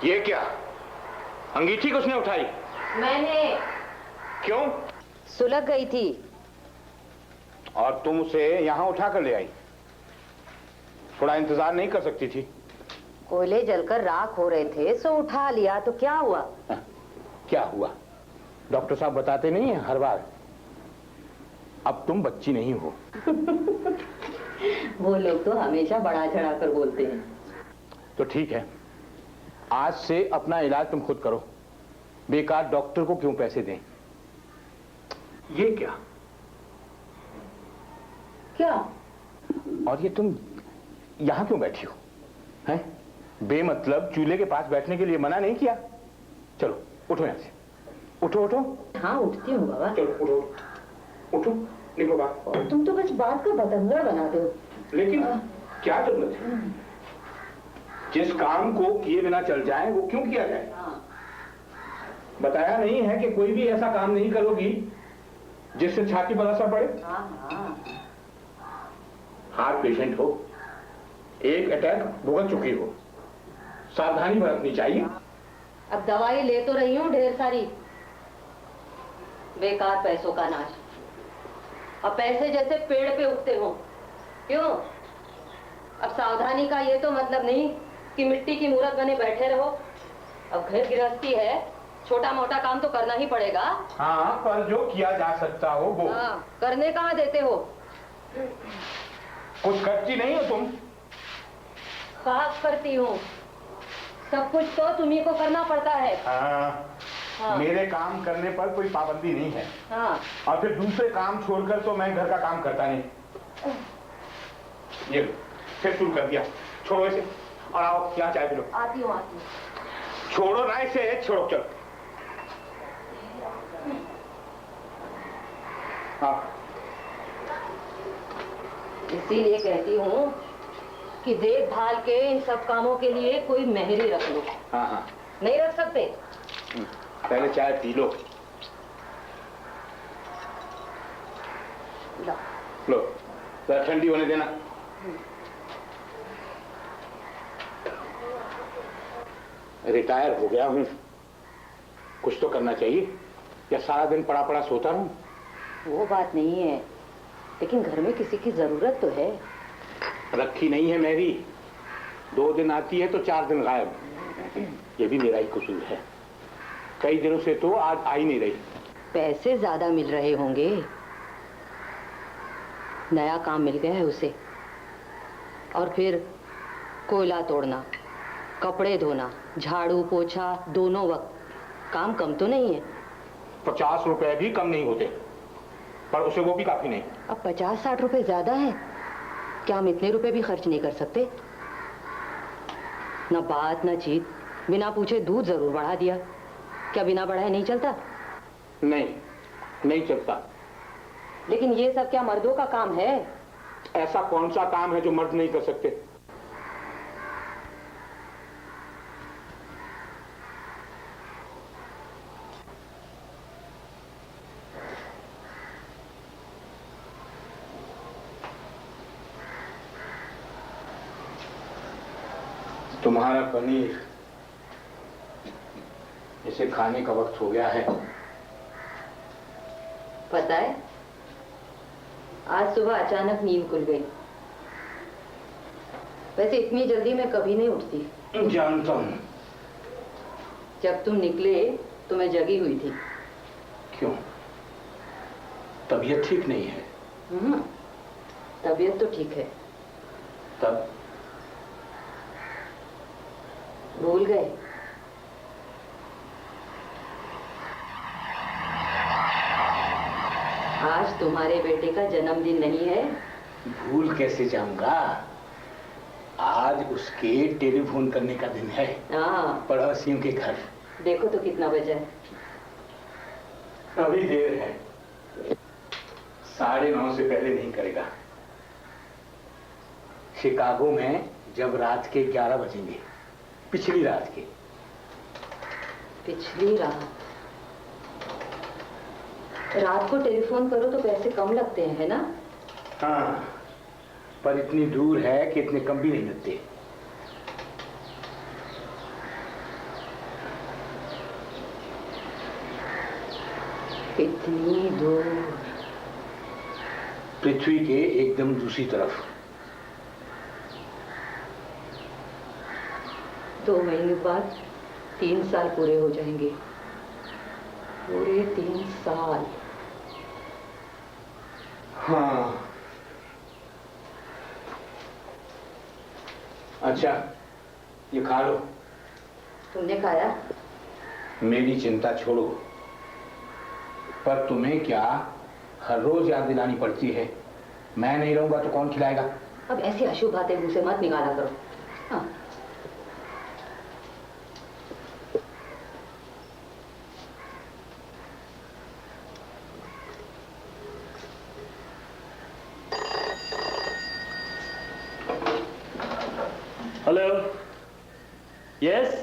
ये क्या? अंगीठी किसने उठाई? मैंने। क्यों? सुलग गई थी। और तुम उसे यहां उठा कर ले आई? थोड़ा इंतजार नहीं कर सकती थी? कोयले जलकर राख हो रहे थे सो उठा लिया, तो क्या हुआ? क्या हुआ? डॉक्टर साहब बताते नहीं है हर बार, अब तुम बच्ची नहीं हो। वो लोग तो हमेशा बढ़ा चढ़ा कर बोलते हैं। तो ठीक है, आज से अपना इलाज तुम खुद करो, बेकार डॉक्टर को क्यों पैसे दें। ये क्या? क्या? और ये तुम यहां क्यों बैठी हो? हैं? बेमतलब चूल्हे के पास बैठने के लिए मना नहीं किया? चलो उठो यहां से, उठो उठो। हाँ उठती हूँ बाबा। चलो उठो उठो, निकलो बाहर। और तुम तो बस बात का बतंगड़ बनाते हो। लेकिन क्या जरूरत है? जिस काम को किए बिना चल जाए वो क्यों किया जाए? बताया नहीं है कि कोई भी ऐसा काम नहीं करोगी जिससे छाती पर असर पड़े? हार्ट पेशेंट हो, एक अटैक भुगत चुकी हो, सावधानी बरतनी चाहिए। अब दवाई ले तो रही हूँ ढेर सारी, बेकार पैसों का नाश। अब पैसे जैसे पेड़ पे उगते हो। क्यों? अब सावधानी का ये तो मतलब नहीं कि मिट्टी की मूरत बने बैठे रहो। अब घर गृहस्थी है, छोटा मोटा काम तो करना ही पड़ेगा। हाँ, पर जो किया जा सकता हो वो। हाँ, करने कहाँ देते हो? कुछ करती नहीं हो तुम? कहा करती हूँ, सब कुछ तो तुम्ही को करना पड़ता है। हाँ, मेरे काम करने पर कोई पाबंदी नहीं है। हाँ। और फिर दूसरे काम छोड़कर तो मैं घर का काम करता नहीं। ये फिर शुरू कर दिया, छोड़ो इसे और आओ यहाँ चाय पी लो। आती हूँ आती हूँ। छोड़ो ना इसे, छोड़ो चलो। हाँ, इसीलिए कहती हूँ कि देखभाल के इन सब कामों के लिए कोई मेहरी रख लो। हाँ हाँ। नहीं रख सकते? पहले चाय पी लो। लो, जरा ठंडी होने देना। रिटायर हो गया हूँ, कुछ तो करना चाहिए, या सारा दिन पड़ा पड़ा सोता रहूं? वो बात नहीं है, लेकिन घर में किसी की जरूरत तो है। रखी नहीं है मेरी, 2 दिन आती है तो 4 दिन गायब। ये भी मेरा ही कसूर है, कई दिनों से तो आज आ ही नहीं रही। पैसे ज्यादा मिल रहे होंगे, नया काम मिल गया है उसे। और फिर कोयला तोड़ना, कपड़े धोना, झाड़ू पोछा दोनों वक्त, काम कम तो नहीं है। 50 रुपए भी कम नहीं होते, पर उसे वो भी काफी नहीं। अब 50-60 रुपए ज्यादा है, क्या हम इतने रुपए भी खर्च नहीं कर सकते? न बात न चीत, बिना पूछे दूध जरूर बढ़ा दिया। क्या बिना बढ़ाए नहीं चलता? नहीं, नहीं चलता। लेकिन ये सब क्या मर्दों का काम है? ऐसा कौन सा काम है जो मर्द नहीं कर सकते? तुम्हारा पनीर, इसे खाने का वक्त हो गया है। पता है, आज सुबह अचानक नींद खुल गई। वैसे इतनी जल्दी मैं कभी नहीं उठती। जानता हूं। जब तुम निकले तो मैं जगी हुई थी। क्यों? तबीयत ठीक नहीं है? तबीयत तो ठीक है। तब भूल गए? आज तुम्हारे बेटे का जन्मदिन नहीं है? भूल कैसे जाऊंगा, आज उसके टेलीफोन करने का दिन है। हाँ, पड़ोसियों के घर। देखो तो कितना बजा है। अभी देर है, 9:30 से पहले नहीं करेगा। शिकागो में जब रात के 11 बजेंगे, पिछली रात के। पिछली रात? रात को टेलीफोन करो तो पैसे कम लगते हैं, है ना? हाँ, पर इतनी दूर है कि इतने कम भी नहीं लगते। इतनी दूर? पृथ्वी के एकदम दूसरी तरफ। 2 महीने बाद 3 साल पूरे हो जाएंगे। पूरे 3 साल। हाँ। अच्छा, ये खा लो। तुमने खाया? मेरी चिंता छोड़ो, पर तुम्हें क्या हर रोज याद दिलानी पड़ती है? मैं नहीं रहूंगा तो कौन खिलाएगा? अब ऐसी अशुभ बातें मुंह से मत निकाला करो। हाँ। हेलो, यस,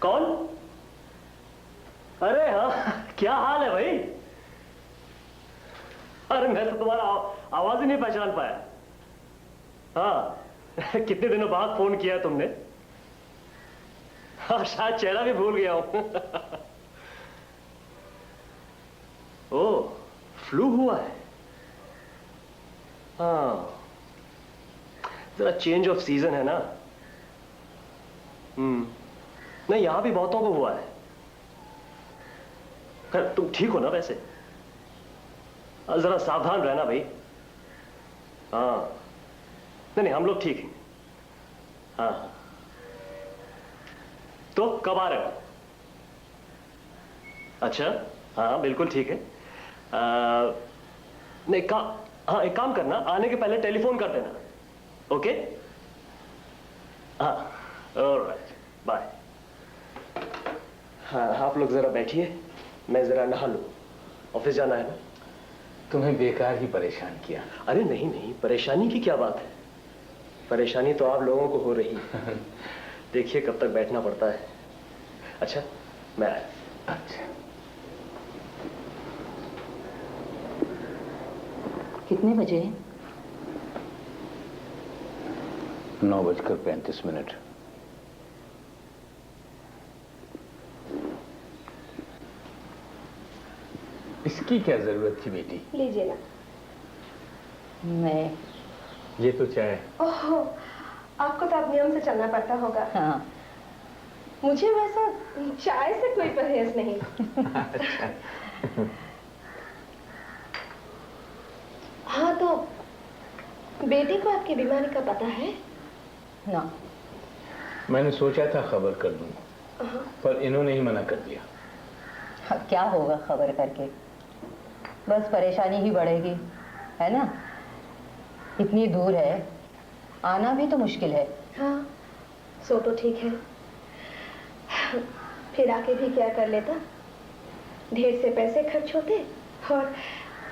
कौन? अरे हाँ, क्या हाल है भाई? अरे मैं तो तुम्हारा आवाज ही नहीं पहचान पाया। हाँ, कितने दिनों बाद फोन किया तुमने? हाँ, शायद चेहरा भी भूल गया हूं। ओ, फ्लू हुआ है? हाँ, जरा चेंज ऑफ सीजन है ना। नहीं, यहां भी बहुतों को हुआ है। खैर, तुम ठीक हो ना वैसे? जरा सावधान रहना भाई। हाँ, नहीं, हम लोग ठीक हैं। हाँ, तो कब आ रहे हो? अच्छा, हाँ बिल्कुल ठीक है। नहीं, हाँ, एक काम करना, आने के पहले टेलीफोन कर देना। ओके? हाँ, ऑलराइट, बाय। हाँ, आप लोग जरा बैठिए, मैं जरा नहा लूं। ऑफिस जाना है ना? तुम्हें बेकार ही परेशान किया। अरे नहीं नहीं, परेशानी की क्या बात है? परेशानी तो आप लोगों को हो रही है। देखिए कब तक बैठना पड़ता है। अच्छा, मैं आया। अच्छा, कितने बजे हैं? 9:35। इसकी क्या जरूरत थी बेटी? लीजिए ना। मैं ये तो चाय। ओह, आपको तो अब नियम से चलना पड़ता होगा। हाँ। मुझे वैसा चाय से कोई परहेज नहीं। अच्छा। हाँ, तो बेटी को आपकी बीमारी का पता है ना? मैंने सोचा था खबर कर दूं, पर इन्होंने ही मना कर दिया। हाँ, क्या होगा खबर करके? बस परेशानी ही बढ़ेगी, है ना? इतनी दूर है, आना भी तो मुश्किल है। हाँ, सो तो ठीक है, फिर आके भी क्या कर लेता? ढेर से पैसे खर्च होते और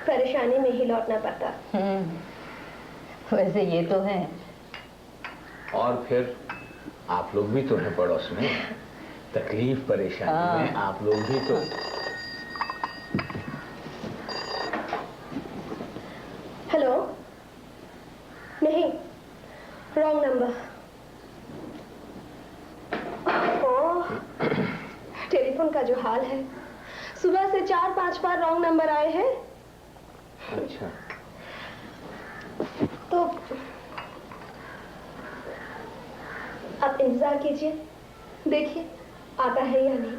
परेशानी में ही लौटना पड़ता। वैसे ये तो है। और फिर आप लोग भी तो हैं पड़ोस में, तकलीफ परेशानी में आप लोग भी तो। हेलो, नहीं, रॉन्ग नंबर। ओह, टेलीफोन का जो हाल है, सुबह से 4-5 बार रॉन्ग नंबर आए हैं। अच्छा, तो आप इंतजार कीजिए, देखिए आता है या नहीं।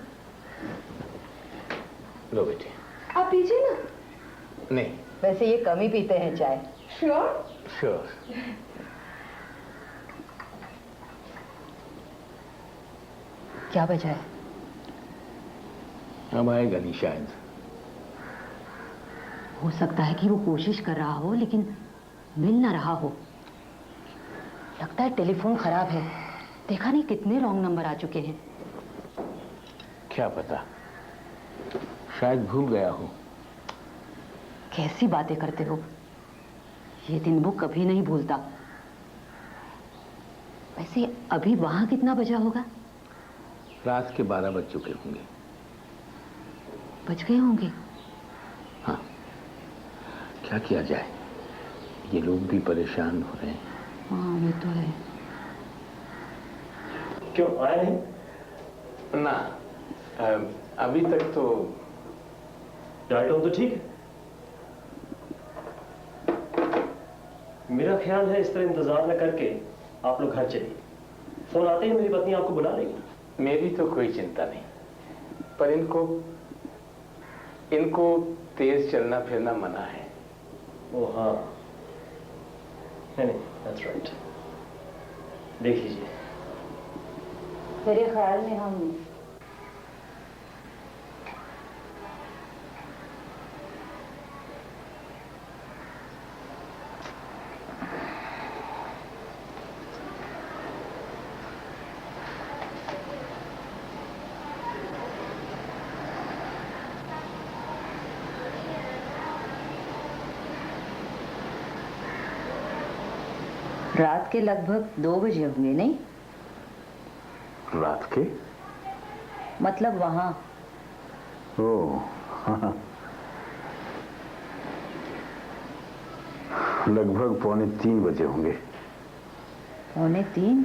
लो बेटे। आप पीजिए ना। नहीं। वैसे ये कम ही पीते हैं चाय। श्योर? श्योर। क्या वजह है? अब आएगा नहीं शायद। हो सकता है कि वो कोशिश कर रहा हो लेकिन मिल ना रहा हो। लगता है टेलीफोन खराब है। देखा नहीं कितने रॉन्ग नंबर आ चुके हैं। क्या पता, शायद भूल गया हो। कैसी बातें करते हो? ये दिन वो कभी नहीं भूलता। वैसे अभी वहां कितना बजा होगा? रात के 12 बज चुके होंगे। बज गए होंगे। हाँ, क्या किया जाए, ये लोग भी परेशान हो रहे हैं। हाँ, ये तो है। क्यों आए नहीं? ना, अभी तक तो डाइट तो ठीक है। मेरा ख्याल है इस तरह इंतजार न करके आप लोग घर चलिए। फोन आते ही मेरी पत्नी आपको बुला लेगी। मेरी तो कोई चिंता नहीं, पर इनको तेज चलना फिरना मना है। ओ हाँ, नहीं, that's right। देख लीजिए। मेरे ख्याल में हम रात के लगभग 2 बजे होंगे, नहीं? रात के मतलब वहां। ओह, हाँ। लगभग 2:45 बजे होंगे। 2:45?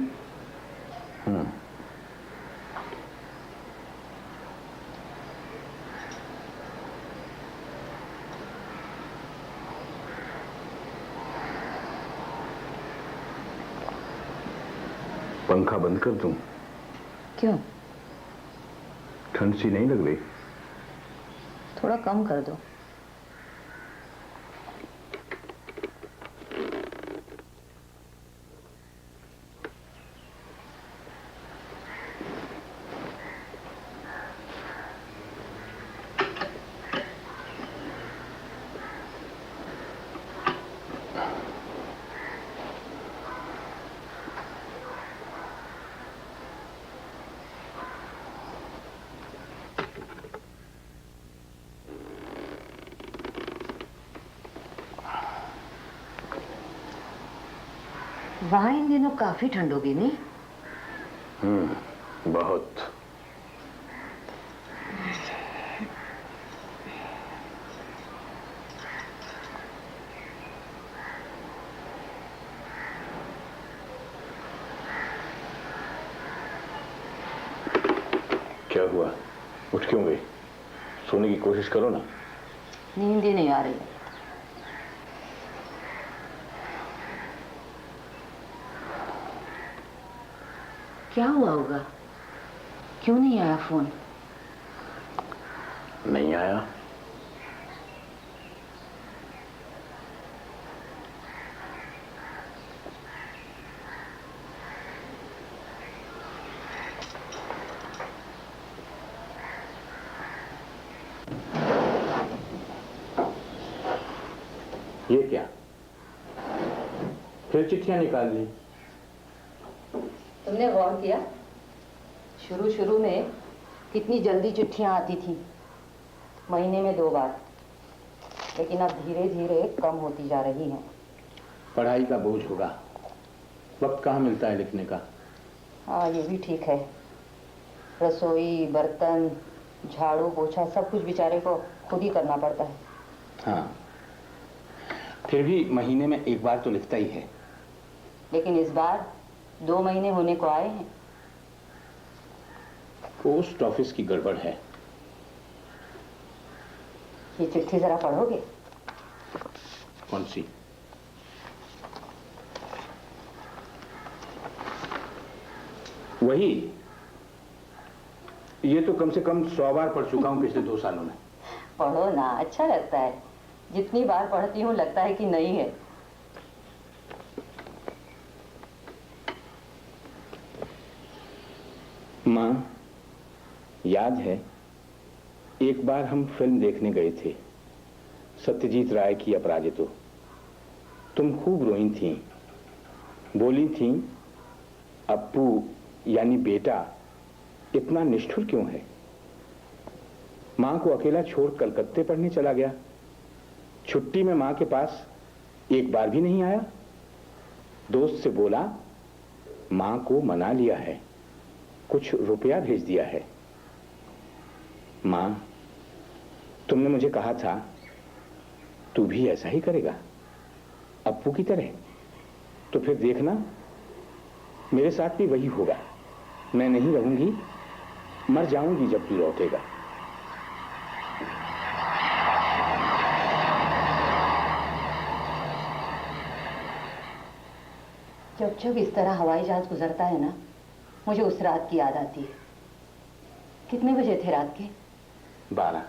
पंखा बंद कर दूं? क्यों? ठंड सी नहीं लग रही? थोड़ा कम कर दो। वहां इन दिनों काफी ठंड होगी, नहीं? बहुत। क्या हुआ? उठ क्यों गई? सोने की कोशिश करो ना। नींद ही नहीं आ रही है। क्या हुआ होगा? क्यों नहीं आया फोन? नहीं आया? ये क्या? फिर चिट्ठियां निकाल ली? तुमने गौर किया शुरू में कितनी जल्दी चिट्ठियां आती थी, महीने में 2 बार, लेकिन अब धीरे धीरे कम होती जा रही हैं। पढ़ाई का बोझ होगा, वक्त कहाँ मिलता है लिखने का। हाँ, ये भी ठीक है। रसोई, बर्तन, झाड़ू, पोछा सब कुछ बेचारे को खुद ही करना पड़ता है। हाँ, फिर भी महीने में 1 बार तो लिखता ही है। लेकिन इस बार 2 महीने होने को आए हैं। पोस्ट ऑफिस की गड़बड़ है। ये चिट्ठी जरा पढ़ोगे? कौन सी? वही। ये तो कम से कम 100 बार पढ़ चुका हूं पिछले 2 सालों में। पढ़ो ना, अच्छा लगता है। जितनी बार पढ़ती हूँ लगता है कि नई है। माँ, याद है एक बार हम फिल्म देखने गए थे, सत्यजीत राय की अपराजितो। तुम खूब रोई थीं, बोली थीं, अप्पू यानी बेटा इतना निष्ठुर क्यों है? माँ को अकेला छोड़ कलकत्ते पढ़ने चला गया। छुट्टी में माँ के पास 1 बार भी नहीं आया। दोस्त से बोला, माँ को मना लिया है, कुछ रुपया भेज दिया है। माँ, तुमने मुझे कहा था तू भी ऐसा ही करेगा, अप्पू की तरह। तो फिर देखना, मेरे साथ भी वही होगा। मैं नहीं रहूंगी, मर जाऊंगी जब तू लौटेगा। जब जब इस तरह हवाई जहाज गुजरता है ना, मुझे उस रात की याद आती है। कितने बजे थे रात के? 12।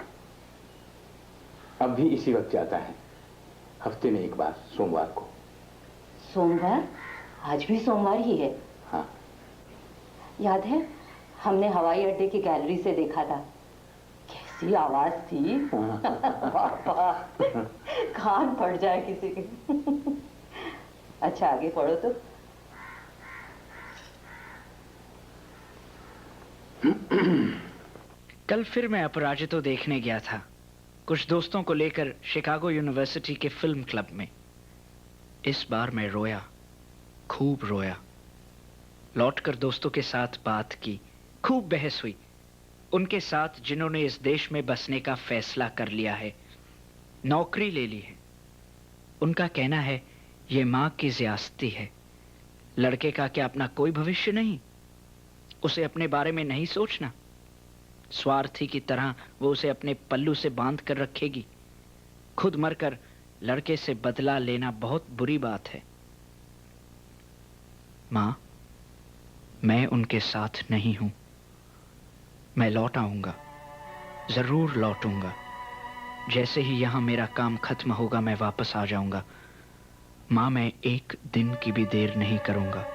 अब भी इसी वक्त जाता है, हफ्ते में एक बार, सोमवार को। सोमवार? आज भी सोमवार ही है। हाँ। याद है, हमने हवाई अड्डे की गैलरी से देखा था। कैसी आवाज थी। बाबा, कान फट जाए किसी के। अच्छा, आगे पढ़ो तो। कल फिर मैं अपराजितो देखने गया था, कुछ दोस्तों को लेकर शिकागो यूनिवर्सिटी के फिल्म क्लब में। इस बार मैं रोया, खूब रोया। लौटकर दोस्तों के साथ बात की, खूब बहस हुई। उनके साथ जिन्होंने इस देश में बसने का फैसला कर लिया है, नौकरी ले ली है। उनका कहना है ये मां की ज़्यादती है। लड़के का क्या अपना कोई भविष्य नहीं? उसे अपने बारे में नहीं सोचना? स्वार्थी की तरह वो उसे अपने पल्लू से बांध कर रखेगी। खुद मरकर लड़के से बदला लेना बहुत बुरी बात है। मां, मैं उनके साथ नहीं हूं। मैं लौट आऊंगा, जरूर लौटूंगा। जैसे ही यहां मेरा काम खत्म होगा मैं वापस आ जाऊंगा। मां, मैं एक दिन की भी देर नहीं करूंगा।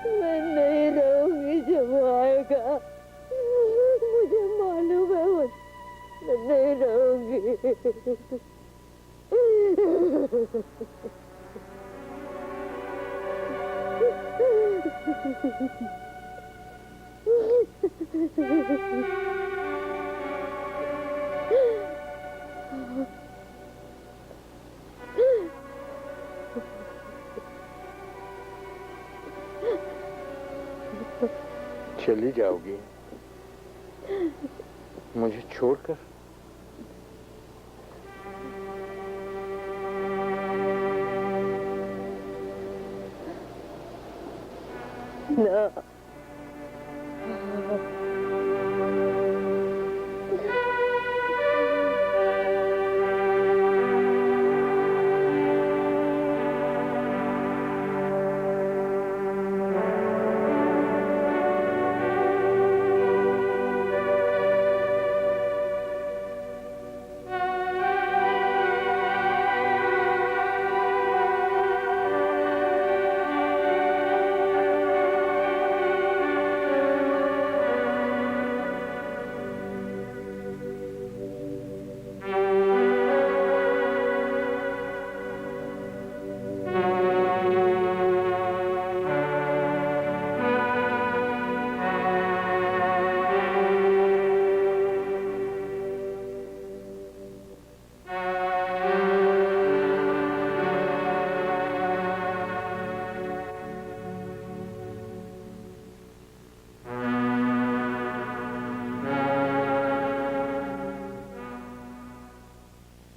मैं नहीं रहूंगी जब वो आएगा। मुझे मालूम है मैं नहीं रहूंगी। चली जाओगी मुझे छोड़कर? ना।